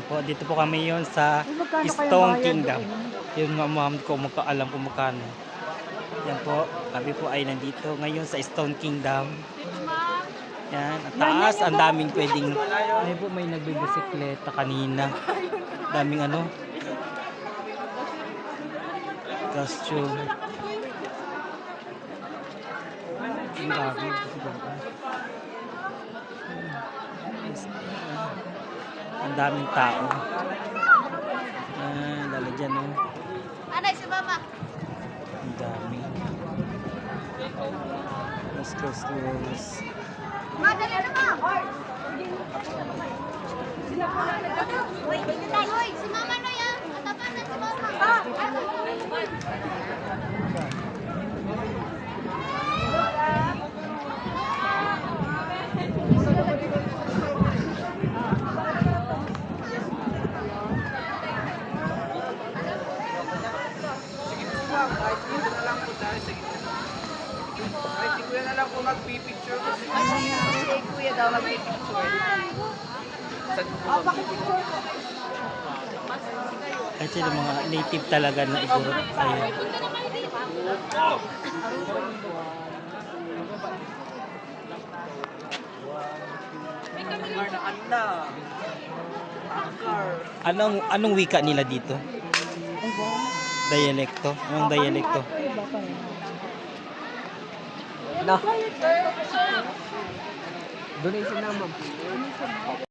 po, dito po kami yon sa Magkano kayang Stone bayad Kingdom. doon? Yun nga ma'am ko, alam ko magkano. Yan po, kami po ay nandito ngayon sa Stone Kingdom. Yan, ang taas, ang daming pwedeng. Ay po, may nagbibisikleta kanina. Daming ano, costume. Ang dami. Ang daming tao. Dala dyan, oh. Anay, si Mama. Ang dami. Mas close. Madali na, Ma. Uy, si Mama na yan. Atapan na si Mama. Si Kuya na lang po magpipicture kasi Si Kuya daw mag-picture. Kahit sila mga native talaga na igurot. Ayun. Anong wika nila dito? Dialekto? Anong dialekto? No. Donation naman.